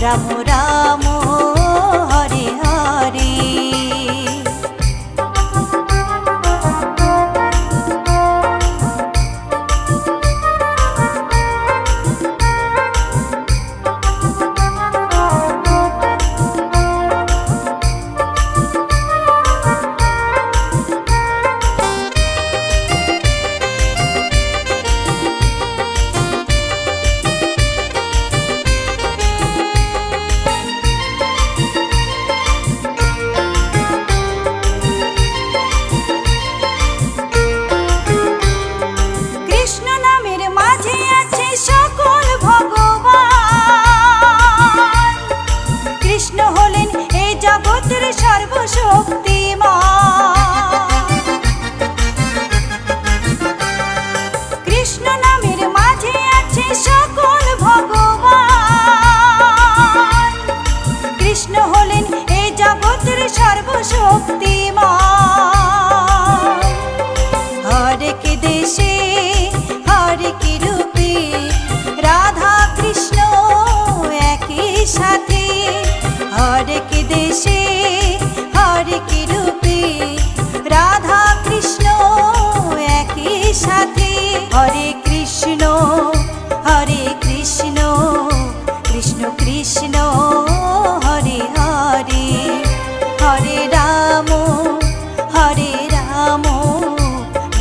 রাম রাম হরে হরে।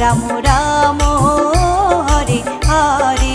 রাম রাম হরে হরে।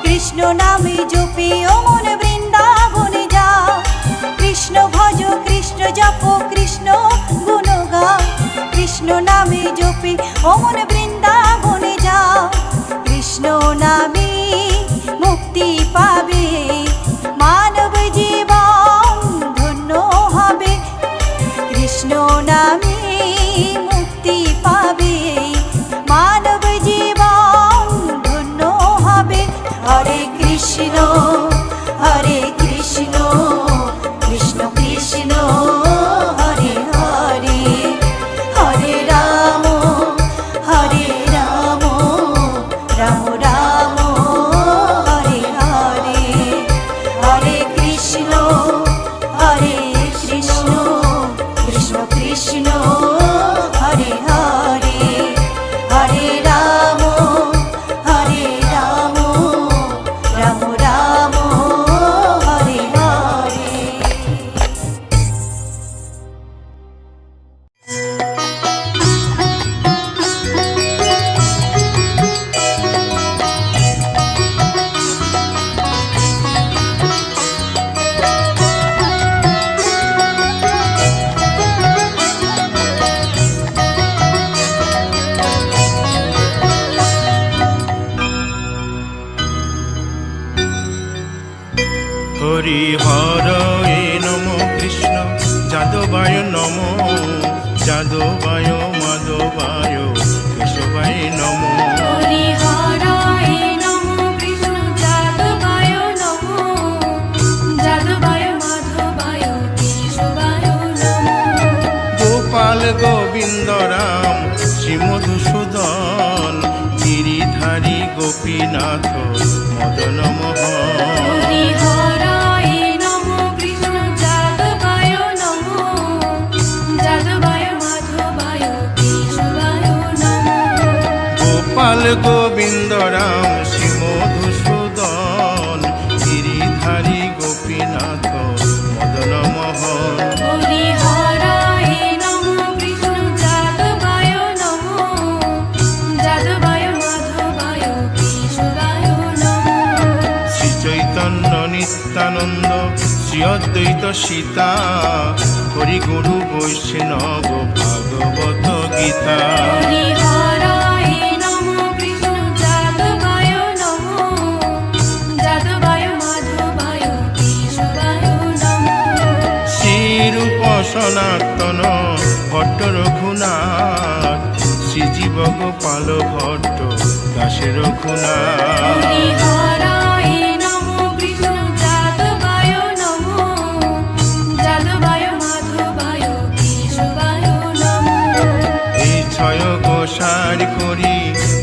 কৃষ্ণ নামে জপে ও মন বৃন্দাবনে যাও, কৃষ্ণ ভজ কৃষ্ণ জপ কৃষ্ণ গুণ গাও, কৃষ্ণ নামে জপে ও মন বৃন্দাবনে যাও, কৃষ্ণ নামে মুক্তি পাবে মানব জীবন ধন্য হবে, কৃষ্ণ নামে মুক্তি পাবে মানব জীবন ধন্য হবে। হরে কৃষ্ণ কৃষ্ণ কৃষ্ণ হরে হরে, হরে রাম রাম রাম হরে হরে, হরে কৃষ্ণ কৃষ্ণ কৃষ্ণ হরে হরে, হরে রাম রাম রাম হরে হরে। হরি হরয়ে নম কৃষ্ণ যাদবায় নম, যাদবায় মাধবায় কেশবায় নম। হরি হরয়ে নম শ্রীমধুসূদন গিরিধারী গোপীনাথ মদন মোহন। হরি হরায় নমো কৃষ্ণ যাদবায় নমো, যাদবায় মাধবায় কেশবায় নমো। গোপাল গোবিন্দ রাম শ্রীমধুসূদন গিরিধারী গোপীনাথ মদন মোহন। হরি হরায় নমো কৃষ্ণ যাদবায় নমো, যাদবায় মাধবায় কেশবায় নমো। শ্রী চৈতন্য নিত্যানন্দ শ্রী অদ্বৈত সীতা হরি গুরু বৈষ্ণব ভাগবত গীতা। হরি হরায় নমো কৃষ্ণ যাদবায় নমো, যাদবায় মাধবায় কেশবায় নমো। শ্রীরূপ সনাতন ভট্ট রঘুনাথ শ্রীজীব গোপাল ভট্ট দাসে রঘুনাথ। হরি হরায় নমো কৃষ্ণ যাদবায় নমো, যাদবায় মাধবায় কেশবায় নমো। এই ছয় গোসার করি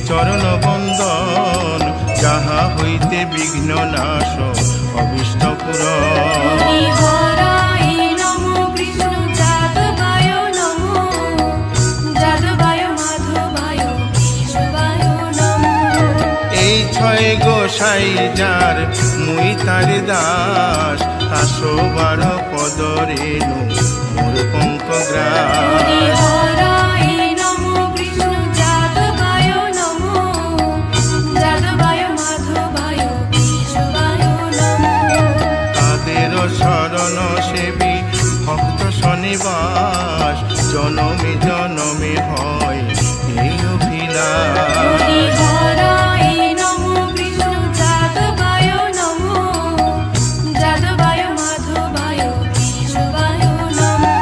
চরণ বন্দন যাহা হইতে বিঘ্ন নাশ অভীষ্ট পূরণ। হরি হরায় নমো কৃষ্ণ যাদবায় নমো, যাদবায় মাধবায় কেশবায় নমো। এই ছয় গোসাই যার মুই তার দাস 112 পদ রেণু মোর পঙ্ক হরি গ্রাস। হরায় নমো কৃষ্ণ যাদবায় নমো, যাদবায় মাধবায় কেশবায় নমো। তাদের শরণ সেবী ভক্ত শনিবাস জনমে জনমে হয় এই অভিলাষ। হরি হরায় নমো কৃষ্ণ যাদবায় নমো, যাদবায় মাধবায় কেশবায় নমো।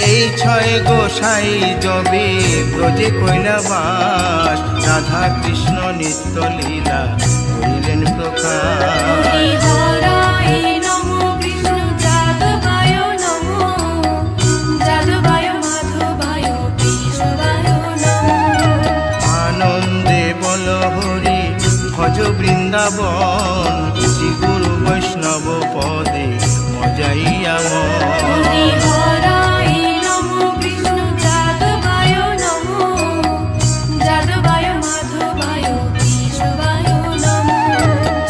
এই ছয় গোসাই যবে ব্রজে কৈলাবাস রাধা কৃষ্ণ নিত্য লীলা করিলেন প্রকাশ। হরি হরায় নমো কৃষ্ণ যাদবায় নমো, যাদবায় মাধবায় কেশবায় নমো। আনন্দে বল হরি ভজ বৃন্দাবন শ্রী গুরু বৈষ্ণব পদে মজাইয়া হরি মন। হরায় নমো কৃষ্ণ যাদবায় নমো, যাদবায় মাধবায় কেশবায় নমো।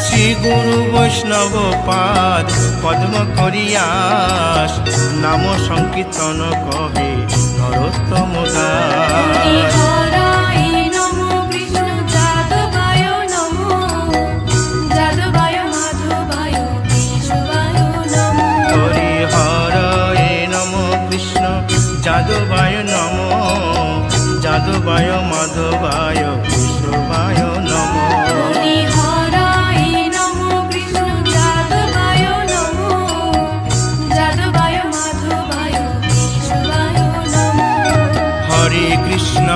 শ্রী গুরু বৈষ্ণব পাদ পদ্ম করিয়াস নাম সংকীর্তন কহে নরোত্তম হরি দাস। হরায় নমো কৃষ্ণ যাদবায় নমো, যাদবায় মাধবায় কেশবায় নমো। হরি হরে নম কৃষ্ণ যাদবায় নম, যাদবায় মাধবায় কেশবায় নম। হরি হরায় নমো কৃষ্ণ যাদবায় নমো, যাদবায় মাধবায় কেশবায় নমো। হরে কৃষ্ণ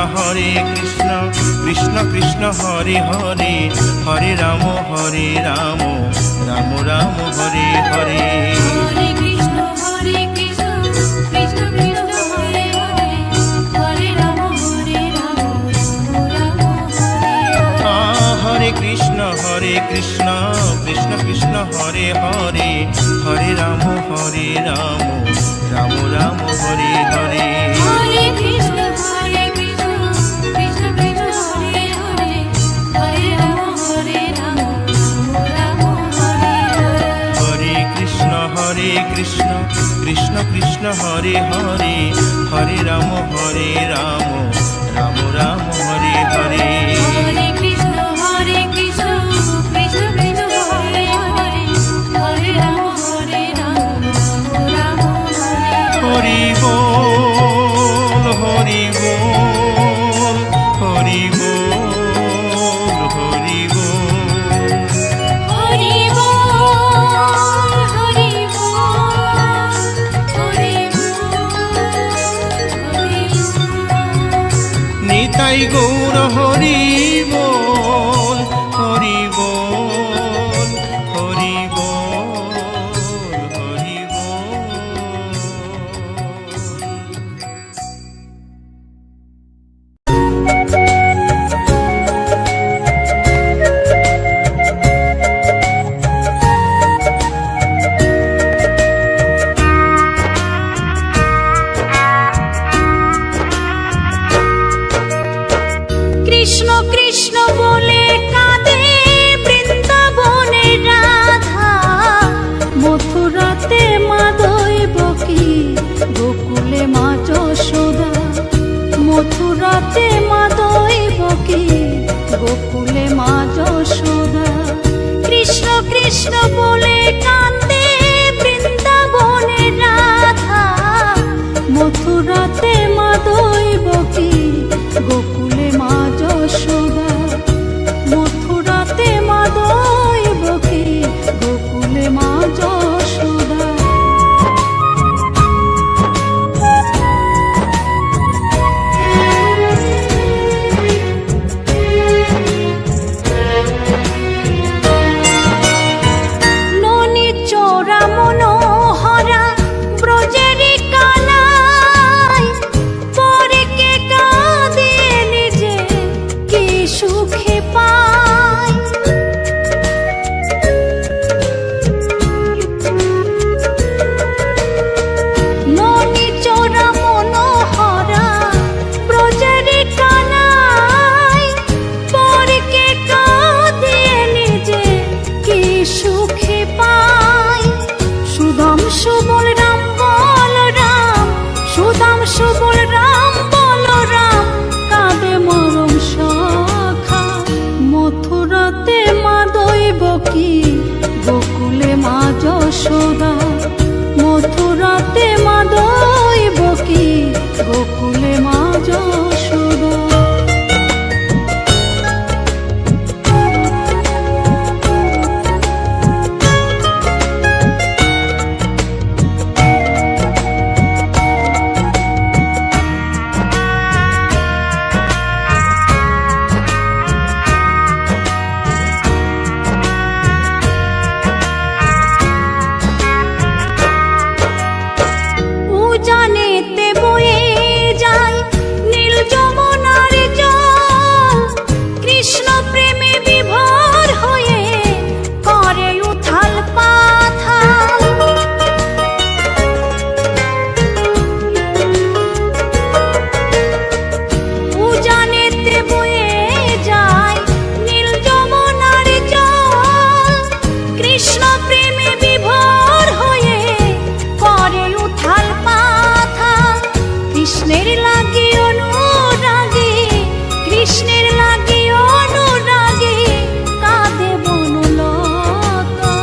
কৃষ্ণ কৃষ্ণ হরে হরে, হরে রাম রাম রাম হরে হরে। হরে কৃষ্ণ কৃষ্ণ কৃষ্ণ হরে হরে, হরে রাম রাম রাম হরে হরে। হরে কৃষ্ণ কৃষ্ণ কৃষ্ণ হরে হরে, হরে রাম রাম রাম হরে হরে। হরে কৃষ্ণ কৃষ্ণ কৃষ্ণ কৃষ্ণ হরে হরে, হরে রাম রাম রাম হরে হরে। হরে কৃষ্ণ কৃষ্ণ কৃষ্ণ হরে হরে, হরে রাম রাম রাম হরে হরে। হরে কৃষ্ণ কৃষ্ণ কৃষ্ণ কৃষ্ণ হরে হরে, হরে রাম রাম হরে হরে। হরি বল হরি বল হরি বল হরি বল। হরি বল হরি বল হরি বল হরি বল। নিতাই গৌর হরি বল হরি বল যশোদা, মথুরাতে মা দৈবকী, গোকুলে মা যশোদা। উজানেতে বয়ে যায় নীল যমুনার জল, কৃষ্ণ প্রেমে বিভোর হয়ে করে উথাল পাথাল। উজানেতে বয়ে যায় নীল যমুনার জল, কৃষ্ণ প্রেমে বিভোর হয়ে করে উথাল পাথাল। কৃষ্ণের লাগি অনুরাগী, কৃষ্ণের লাগি অনুরাগী, কাঁদে বনলতা।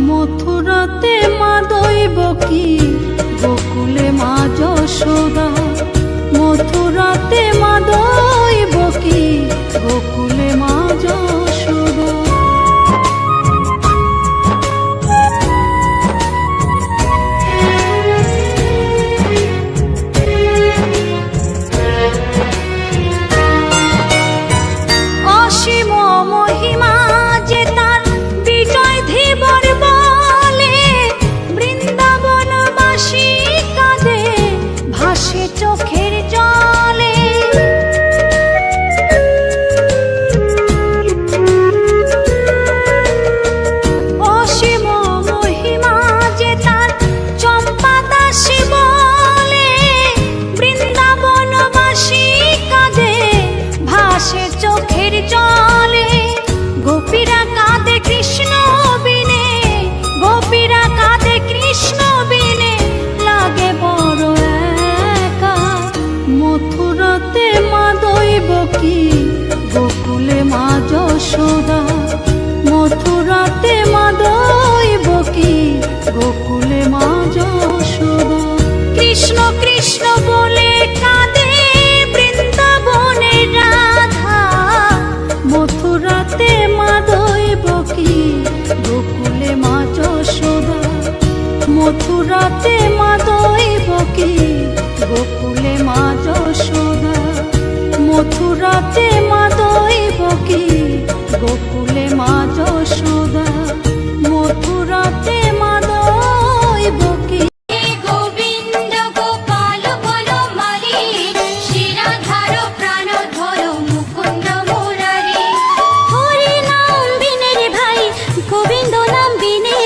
মথুরাতে মা দৈবকী, গোকুলে মা যশোদা, মথুরাতে মা দৈবকী, গোকুলে মা যশোদা। অসীম মহিমা যে তার বিজয় ধীবর বলে, বৃন্দাবনবাসী কাঁদে ভাসে চোখের জলে। অসীম মহিমা যে তার চম্পা দাসী বলে, বৃন্দাবনবাসী কাঁদে ভাসে চোখের জলে। গোপীরা কাঁদে কৃষ্ণ বিনে, গোপীরা কাঁদে কৃষ্ণ বিনে, লাগে বড় একা। মথুরাতে মা দৈবকী, গোকুলে মা যশোদা, মথুরাতে মা দৈবকী, গোকুলে মা যশোদা। কৃষ্ণ কৃষ্ণ বলে কাঁদে বৃন্দাবনের রাধা, মথুরাতে মা দৈবকী, গোকুলে মা যশোদা, মথুরাতে মা দৈবকী, গোকুলে মা যশোদা, মথুরাতে মা দৈবকী, গোকুলে মা যশোদা, মথুরাতে মা দৈবকী। গোবিন্দ গোপাল বনমালী, শিরাধার প্রাণধর মুকুন্দ মুরারি। হরি নাম বিনে রে ভাই, গোবিন্দ নাম বিনে,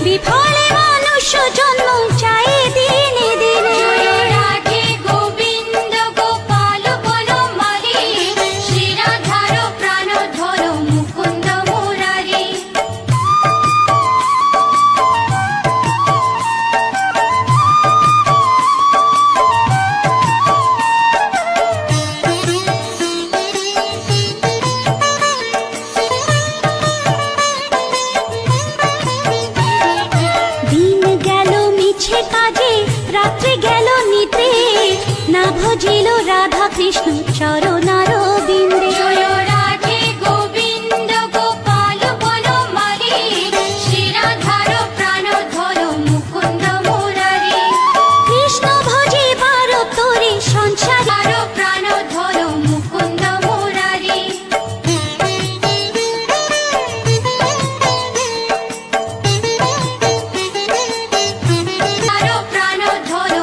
বিফলে মানুষ জন্ম চায় দিনে দিনে। জয় রাধে গোবিন্দ গোপাল বনমালী, শিরাধার প্রাণধর মুকুন্দ মুরারি। দিন গেল মিছে কাজে, রাত্রি গেল নিতে, না ভজিল রাধা কৃষ্ণ চরণার বিন্দে। জয় রাধে গোবিন্দ গোপাল বনমালী, শিরাধার প্রাণধর মুকুন্দ মুরারি। কৃষ্ণ ভজিবার তোরে সংসার প্রাণধর মুকুন্দ মুরারি। প্রাণধর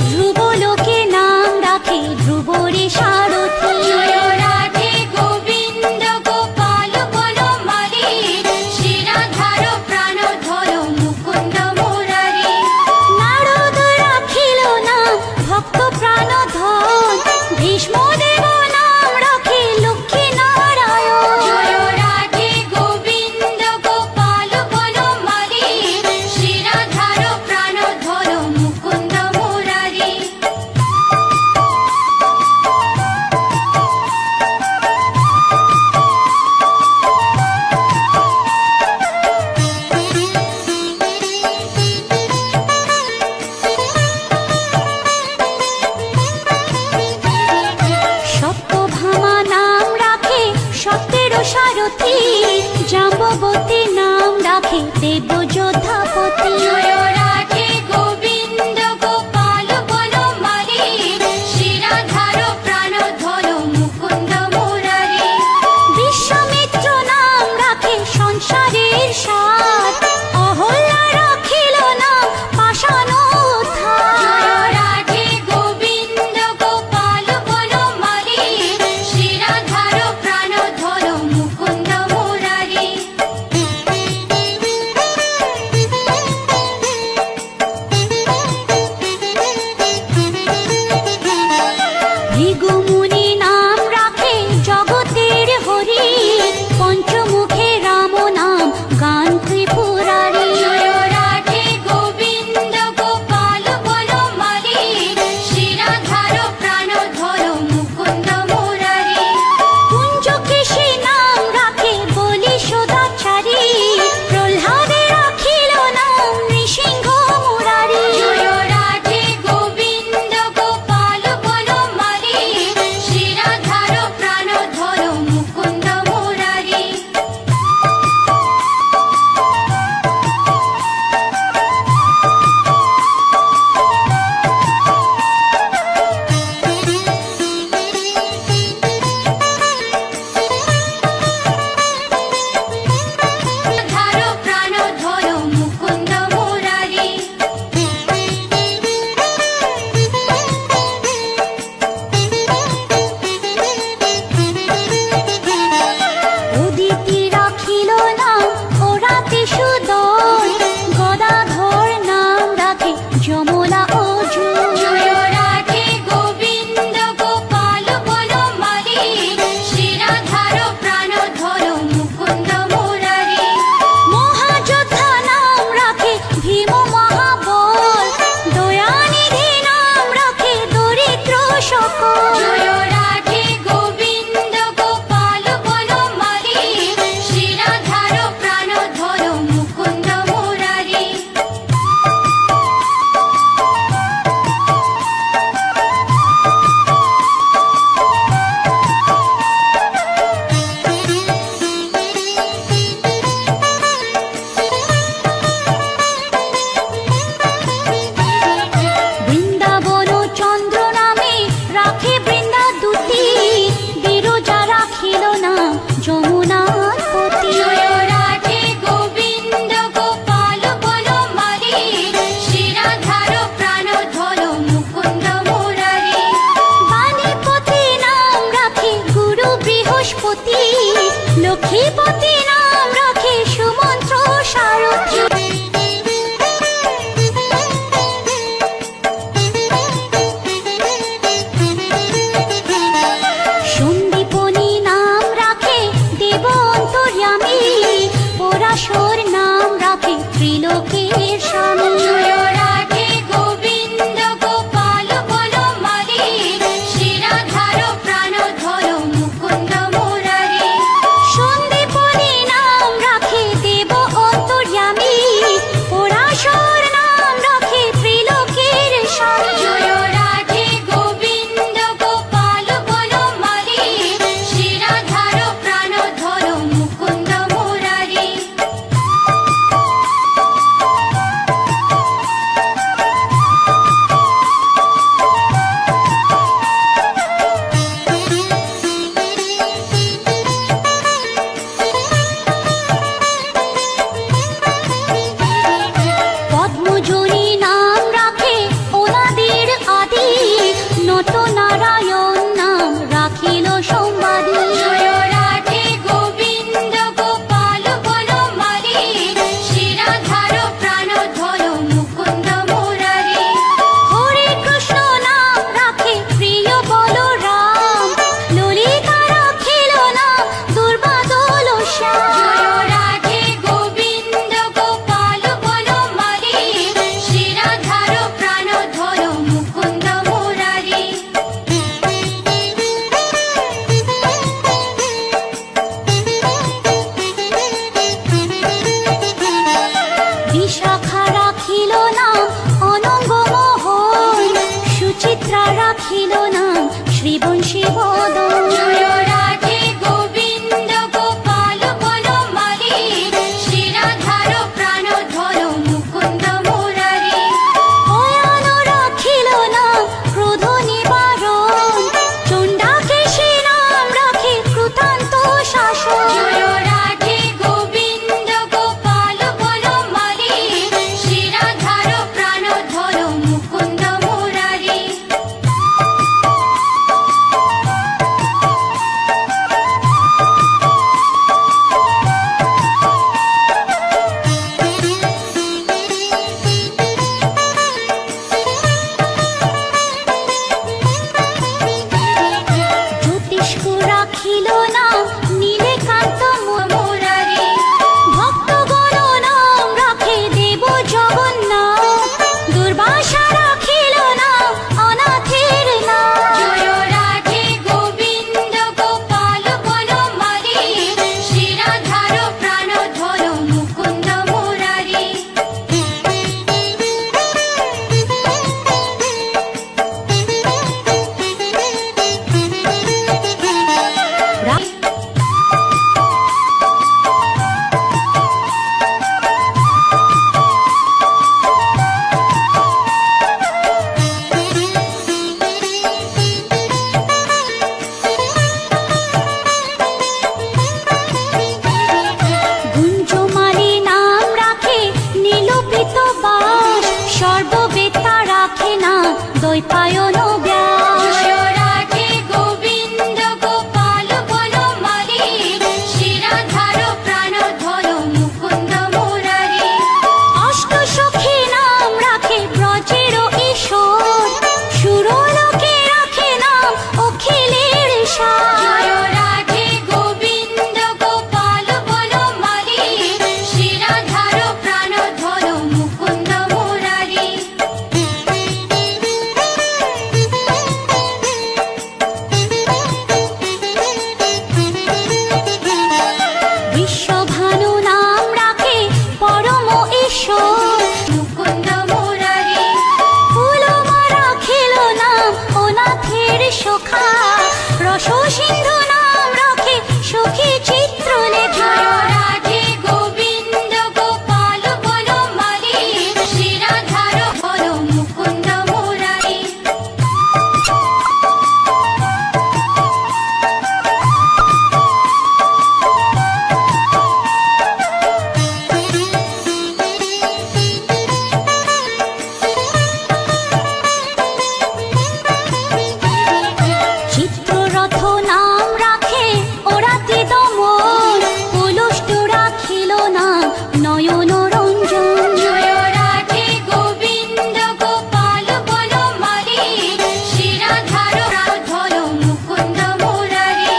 ধ্রুব লোকে নাম রাখে ধ্রুবরে সারথি। জয় রাধে গোবিন্দ গোপাল বনমালী, শিরাধার প্রাণধর মুকুন্দ মুরারি। নারদ রাখিল নাম ভক্ত প্রাণধন, ভীষ্মদেব নাম রাখে লক্ষ্মী নারায়ণ। জয় রাধে গোবিন্দ গোপাল বনমালী, শিরাধার প্রাণধর মুকুন্দ মুরারি। সত্যভামা নাম রাখে সত্যের সারথি, জাম্ববতী নাম রাখে দেবযোদ্ধাপতি। জয় রাধে গোবিন্দ গোপাল বনমালী, শিরাধার প্রাণধর মুকুন্দ মুরারি। বিশ্বামিত্র নাম রাখে সংসারের সার, অহল্যা রাখিল নাম পাষাণ উদ্ধার। জয় রাধে গোবিন্দ গোপাল বনমালী, শিরাধার প্রাণধর মুকুন্দ মুরারি। কিশোর মুকুন্দ মুরারি ফুলমা রাখিল নাম অনাথের সখা রস সিন্ধু নাম রাখে সখী চিত্র লেখা জয় রাধে গোবিন্দ গোপাল বনমালী শ্রীরাধার বল মুকুন্দ মুরারি চিত্ররথ নাম রাখে ওরাতে দমন পুলুষ্ট রাখিল নাম নয়ন রঞ্জন জয় রাধে গোবিন্দ গোপাল বনমালী শ্রীরাধার ধল মুকুন্দ মুরারি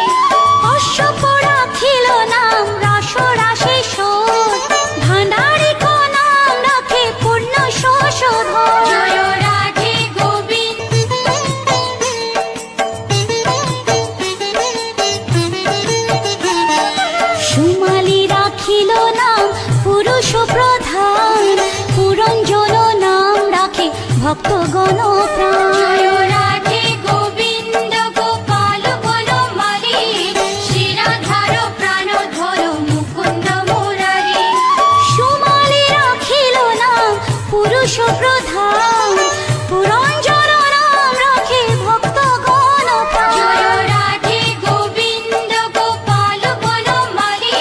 অশ্বপ রাখিল নাম রাস রাশেশ্বর ভাণ্ডারিক নাম রাখে পূর্ণ শশধর জয় রাধে গোবিন্দ সুমালি রাখিল নাম পুরুষ প্রধান পুরঞ্জন নাম রাখে ভক্তগণ প্রাণ জয় রাধে গোবিন্দ গোপাল বনমালী শ্রীরাধার প্রাণ ধর মুকুন্দ মুরারি সুমালি রাখিল নাম পুরুষ প্রধান পুরঞ্জন নাম রাখে ভক্তগণ প্রাণ জয় রাধে গোবিন্দ গোপাল বনমালী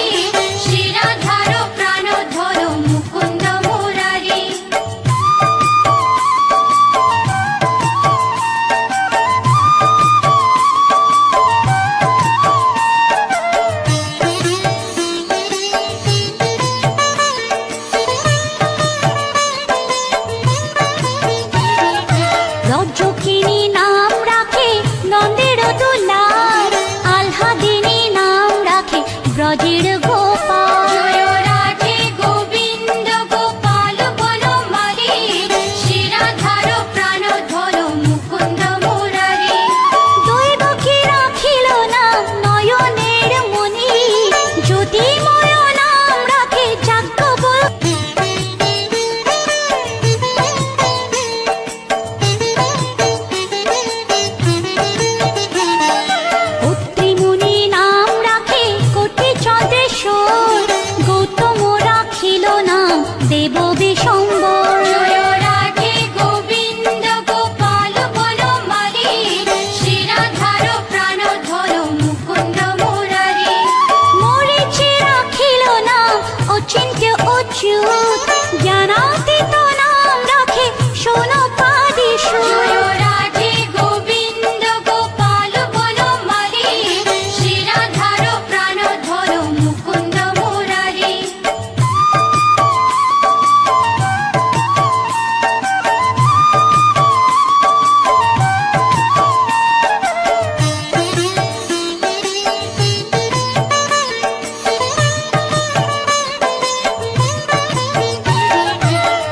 শ্রীরাধার প্রাণ ধর মুকুন্দ মুরারি রজ্জকিনী নাম রাখে নন্দের দুলার আহ্লাদিনী নাম রাখে ব্রজের গোপাল জয় রাধে গোবিন্দ গোপাল বনমালী শ্রীরাধার প্রাণ ধর মুকুন্দ মুরারি দৈবকী রাখিল নাম নয়নের মণি জ্যোতিময় নাম রাখে যাজ্ঞবল্ক্য অত্রিমুনি নাম রাখে কোটি চন্দ্রেশ্বর গৌতম রাখিল নাম দেব বিশম্বর জয় রাধে গোবিন্দ গোপাল বনমালী শ্রীরাধার প্রাণ ধর মুকুন্দ মুরারি মরিচি রাখিল নাম অচিন্ত্য অচ্যুত জ্ঞানাতীত নাম রাখে সোনপাদিষু জয় রাধে গোবিন্দ গোপাল বনমালী শ্রীরাধার প্রাণ ধর মুকুন্দ মুরারি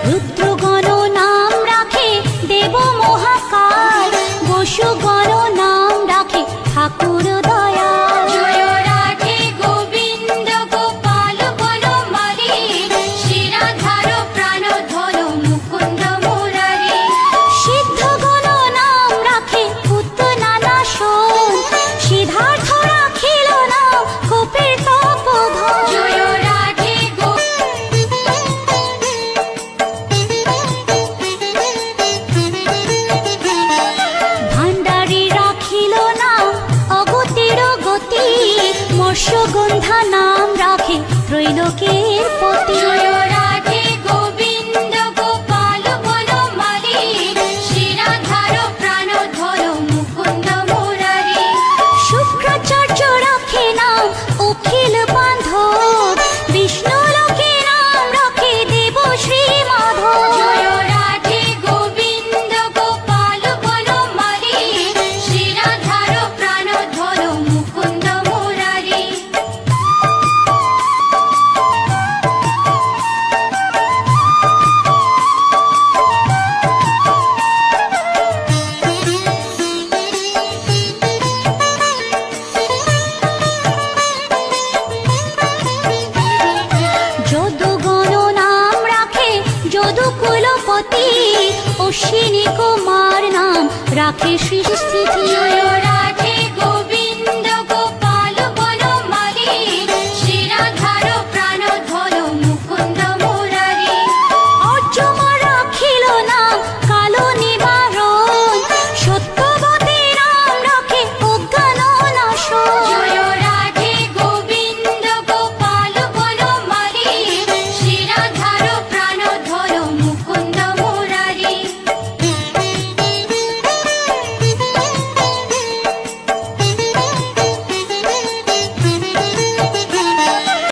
রুদ্রগণ নাম রাখে দেব মহাকাল বসুগণ নাম রাখে ঠাকুর দয়াল জয় রাধে গোবিন্দ গোপাল বনমালী শ্রীরাধার প্রাণ ধর মুকুন্দ মুরারি সিদ্ধগণ নাম রাখে পুত্তনানাশন সিদ্ধার্থ রাখিল নাম গোপের তপোধন জয় রাধে ভাণ্ডারী রাখিল নাম অগতির গতি মৎস্যগন্ধা নাম রাখে ত্রৈলোকের পতি জয় রাধে গোবিন্দ গোপাল বনমালী শ্রীরাধার প্রাণ ধর মুকুন্দ মুরারি শুক্রাচার্য রাখে নাম অখিল বান্ধব বিষ্ণু লোকে নাম রাখে দেব শ্রী মাধব জয় রাধে গোবিন্দ গোপাল বনমালী শ্রীরাধার প্রাণ ধর মুকুন্দ মুরারি মূর্তি অশ্বিনী কুমার নাম রাখে সৃষ্টি জয় রাধে